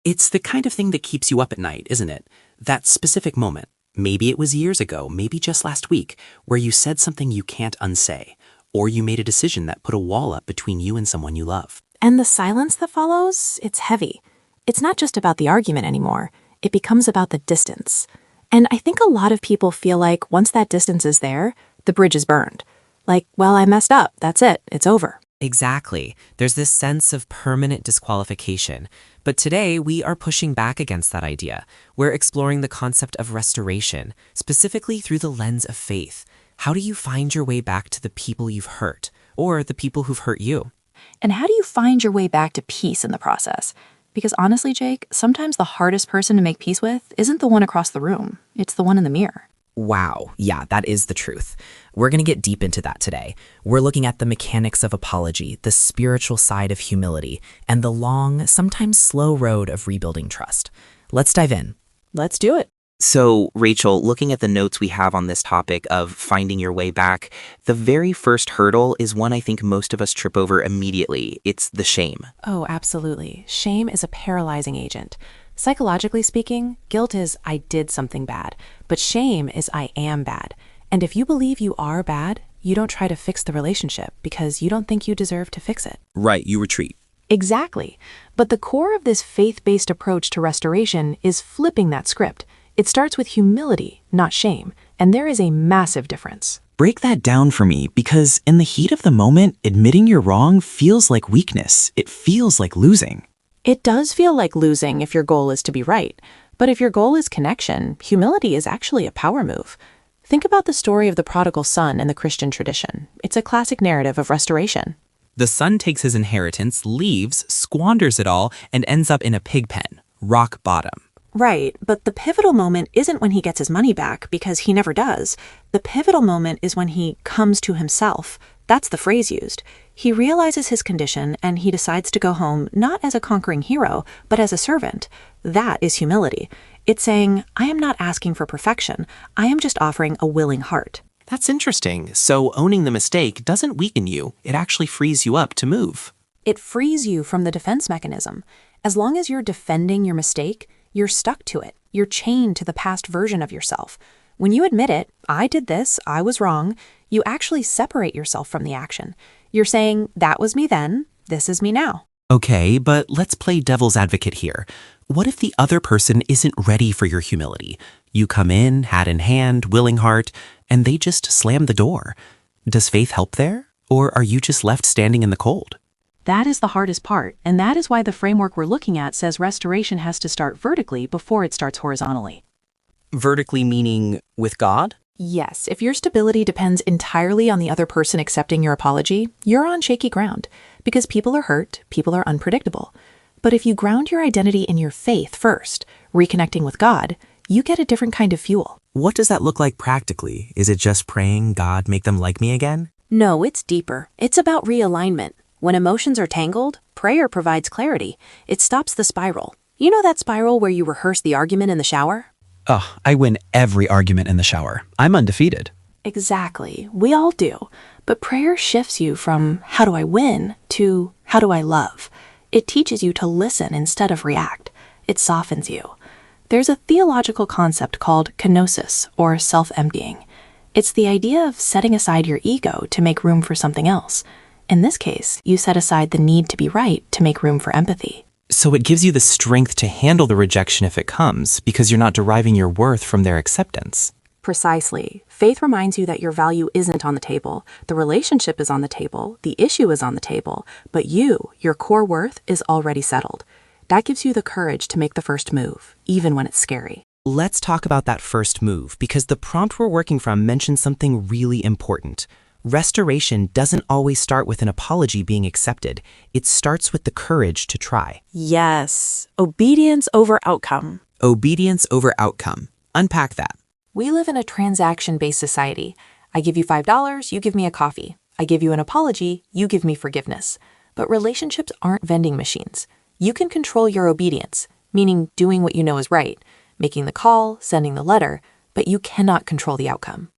It's the kind of thing that keeps you up at night, isn't it? That specific moment. Maybe it was years ago, maybe just last week, where you said something you can't unsay, or you made a decision that put a wall up between you and someone you love. And the silence that follows, it's heavy. It's not just about the argument anymore. It becomes about the distance. And I think a lot of people feel like once that distance is there, the bridge is burned. Like, well, I messed up. That's it. It's over. Exactly. There's this sense of permanent disqualification. But today, we are pushing back against that idea. We're exploring the concept of restoration, specifically through the lens of faith. How do you find your way back to the people you've hurt, or the people who've hurt you? And how do you find your way back to peace in the process? Because honestly, Jake, sometimes the hardest person to make peace with isn't the one across the room. It's the one in the mirror. Wow, yeah, that is the truth. We're going to get deep into that today. We're looking at the mechanics of apology, the spiritual side of humility, and the long, sometimes slow road of rebuilding trust. Let's dive in. Let's do it. So, Rachel, looking at the notes we have on this topic of finding your way back, the very first hurdle is one I think most of us trip over immediately. It's the shame. Oh, absolutely. Shame is a paralyzing agent. Psychologically speaking, guilt is I did something bad, but shame is I am bad. And if you believe you are bad, you don't try to fix the relationship because you don't think you deserve to fix it. Right, you retreat. Exactly. But the core of this faith-based approach to restoration is flipping that script. It starts with humility, not shame, and there is a massive difference. Break that down for me, because in the heat of the moment, admitting you're wrong feels like weakness. It feels like losing. It does feel like losing if your goal is to be right. But if your goal is connection, humility is actually a power move. Think about the story of the prodigal son in the Christian tradition. It's a classic narrative of restoration. The son takes his inheritance, leaves, squanders it all, and ends up in a pig pen. Rock bottom. Right, but the pivotal moment isn't when he gets his money back, because he never does. The pivotal moment is when he comes to himself. That's the phrase used. He realizes his condition and he decides to go home not as a conquering hero, but as a servant. That is humility. It's saying, I am not asking for perfection. I am just offering a willing heart. That's interesting. So owning the mistake doesn't weaken you. It actually frees you up to move. It frees you from the defense mechanism. As long as you're defending your mistake, you're stuck to it. You're chained to the past version of yourself. When you admit it, I did this, I was wrong, you actually separate yourself from the action. You're saying, that was me then, this is me now. Okay, but let's play devil's advocate here. What if the other person isn't ready for your humility? You come in, hat in hand, willing heart, and they just slam the door. Does faith help there? Or are you just left standing in the cold? That is the hardest part, and that is why the framework we're looking at says restoration has to start vertically before it starts horizontally. Vertically meaning with God? Yes, if your stability depends entirely on the other person accepting your apology, you're on shaky ground, because people are hurt, people are unpredictable. But if you ground your identity in your faith first, reconnecting with God, you get a different kind of fuel. What does that look like practically? Is it just praying, God, make them like me again? No, it's deeper. It's about realignment. When emotions are tangled, prayer provides clarity. It stops the spiral. You know that spiral where you rehearse the argument in the shower? Ugh, I win every argument in the shower. I'm undefeated. Exactly. We all do. But prayer shifts you from how do I win to how do I love. It teaches you to listen instead of react. It softens you. There's a theological concept called kenosis, or self-emptying. It's the idea of setting aside your ego to make room for something else. In this case, you set aside the need to be right to make room for empathy. So it gives you the strength to handle the rejection if it comes, because you're not deriving your worth from their acceptance. Precisely. Faith reminds you that your value isn't on the table. The relationship is on the table. The issue is on the table. But you, your core worth, is already settled. That gives you the courage to make the first move, even when it's scary. Let's talk about that first move, because the prompt we're working from mentions something really important. Restoration doesn't always start with an apology being accepted. It starts with the courage to try. Yes. Obedience over outcome. Obedience over outcome. Unpack that. We live in a transaction-based society. I give you $5, you give me a coffee. I give you an apology, you give me forgiveness. But relationships aren't vending machines. You can control your obedience, meaning doing what you know is right, making the call, sending the letter, but you cannot control the outcome.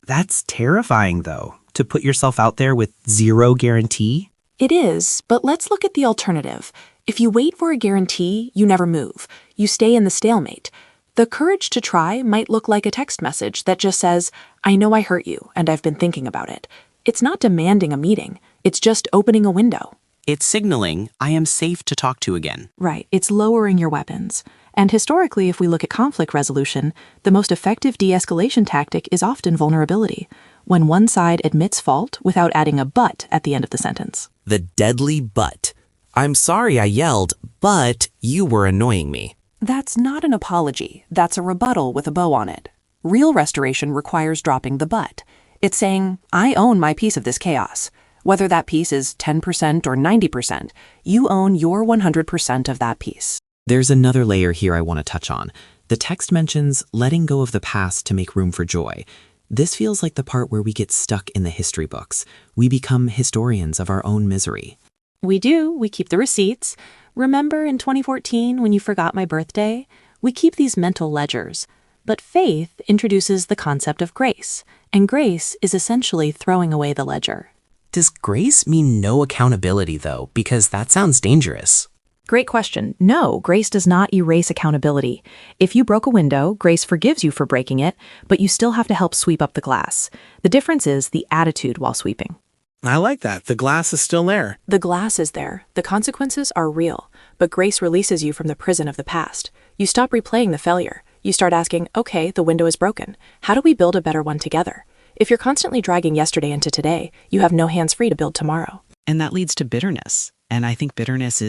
That's terrifying, though, to put yourself out there with zero guarantee. It is, but let's look at the alternative. If you wait for a guarantee, you never move. You stay in the stalemate. The courage to try might look like a text message that just says, "I know I hurt you, and I've been thinking about it." It's not demanding a meeting. It's just opening a window. It's signaling, I am safe to talk to again. Right, it's lowering your weapons. And historically, if we look at conflict resolution, the most effective de-escalation tactic is often vulnerability, when one side admits fault without adding a but at the end of the sentence. The deadly but. I'm sorry I yelled, but you were annoying me. That's not an apology. That's a rebuttal with a bow on it. Real restoration requires dropping the but. It's saying, I own my piece of this chaos. Whether that piece is 10% or 90%, you own your 100% of that piece. There's another layer here I want to touch on. The text mentions letting go of the past to make room for joy. This feels like the part where we get stuck in the history books. We become historians of our own misery. We do. We keep the receipts. Remember in 2014 when you forgot my birthday? We keep these mental ledgers. But faith introduces the concept of grace, and grace is essentially throwing away the ledger. Does grace mean no accountability, though? Because that sounds dangerous. Great question. No, grace does not erase accountability. If you broke a window, grace forgives you for breaking it, but you still have to help sweep up the glass. The difference is the attitude while sweeping. I like that. The glass is still there. The glass is there. The consequences are real, but grace releases you from the prison of the past. You stop replaying the failure. You start asking, okay, the window is broken. How do we build a better one together? If you're constantly dragging yesterday into today, you have no hands free to build tomorrow. And that leads to bitterness. And I think bitterness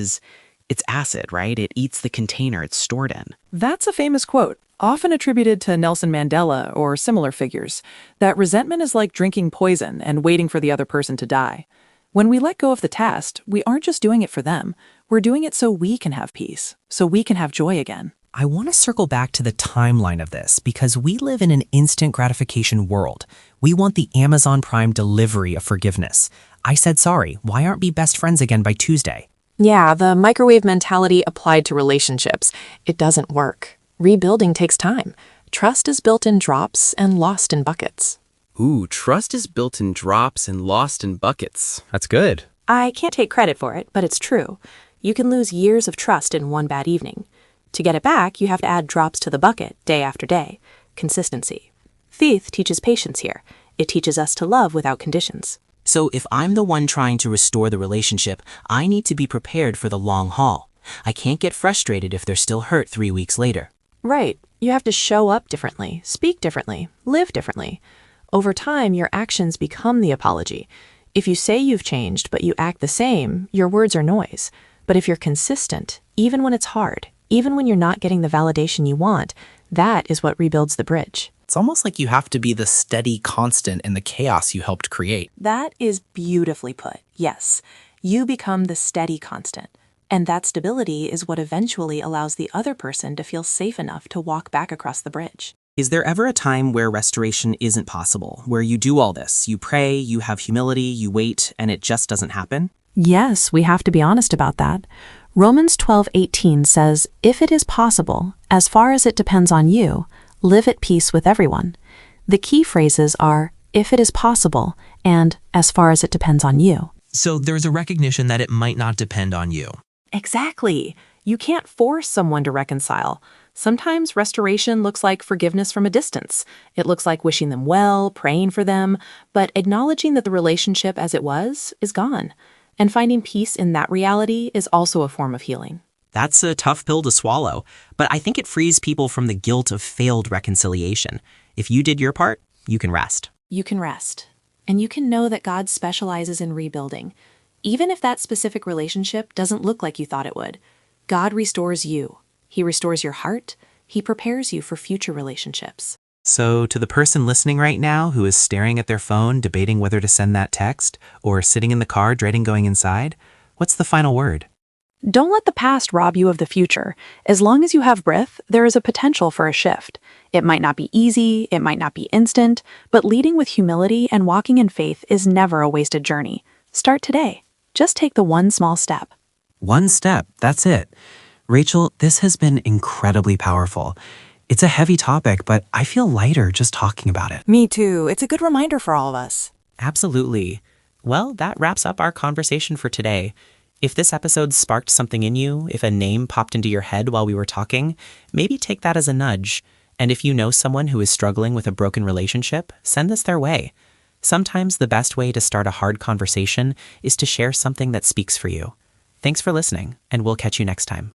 it's acid, right? It eats the container it's stored in. That's a famous quote, often attributed to Nelson Mandela or similar figures, that resentment is like drinking poison and waiting for the other person to die. When we let go of the past, we aren't just doing it for them. We're doing it so we can have peace, so we can have joy again. I want to circle back to the timeline of this because we live in an instant gratification world. We want the Amazon Prime delivery of forgiveness. I said sorry. Why aren't we best friends again by Tuesday? Yeah, the microwave mentality applied to relationships. It doesn't work. Rebuilding takes time. Trust is built in drops and lost in buckets. Ooh, trust is built in drops and lost in buckets. That's good. I can't take credit for it, but it's true. You can lose years of trust in one bad evening. To get it back, you have to add drops to the bucket day after day. Consistency. Faith teaches patience here. It teaches us to love without conditions. So if I'm the one trying to restore the relationship, I need to be prepared for the long haul. I can't get frustrated if they're still hurt 3 weeks later. Right. You have to show up differently, speak differently, live differently. Over time, your actions become the apology. If you say you've changed, but you act the same, your words are noise. But if you're consistent, even when it's hard, even when you're not getting the validation you want, that is what rebuilds the bridge. It's almost like you have to be the steady constant in the chaos you helped create. That is beautifully put. Yes, you become the steady constant. And that stability is what eventually allows the other person to feel safe enough to walk back across the bridge. Is there ever a time where restoration isn't possible, where you do all this, you pray, you have humility, you wait, and it just doesn't happen? Yes, we have to be honest about that. Romans 12:18 says, "If it is possible, as far as it depends on you, live at peace with everyone." The key phrases are, "if it is possible," and "as far as it depends on you." So there's a recognition that it might not depend on you. Exactly. You can't force someone to reconcile. Sometimes restoration looks like forgiveness from a distance. It looks like wishing them well, praying for them, but acknowledging that the relationship as it was is gone. And finding peace in that reality is also a form of healing. That's a tough pill to swallow, but I think it frees people from the guilt of failed reconciliation. If you did your part, you can rest. You can rest. And you can know that God specializes in rebuilding. Even if that specific relationship doesn't look like you thought it would, God restores you. He restores your heart. He prepares you for future relationships. So to the person listening right now who is staring at their phone, debating whether to send that text, or sitting in the car dreading going inside, what's the final word? Don't let the past rob you of the future. As long as you have breath, there is a potential for a shift. It might not be easy, it might not be instant, but leading with humility and walking in faith is never a wasted journey. Start today. Just take the one small step. One step, that's it. Rachel, this has been incredibly powerful. It's a heavy topic, but I feel lighter just talking about it. Me too. It's a good reminder for all of us. Absolutely. Well, that wraps up our conversation for today. If this episode sparked something in you, if a name popped into your head while we were talking, maybe take that as a nudge. And if you know someone who is struggling with a broken relationship, send this their way. Sometimes the best way to start a hard conversation is to share something that speaks for you. Thanks for listening, and we'll catch you next time.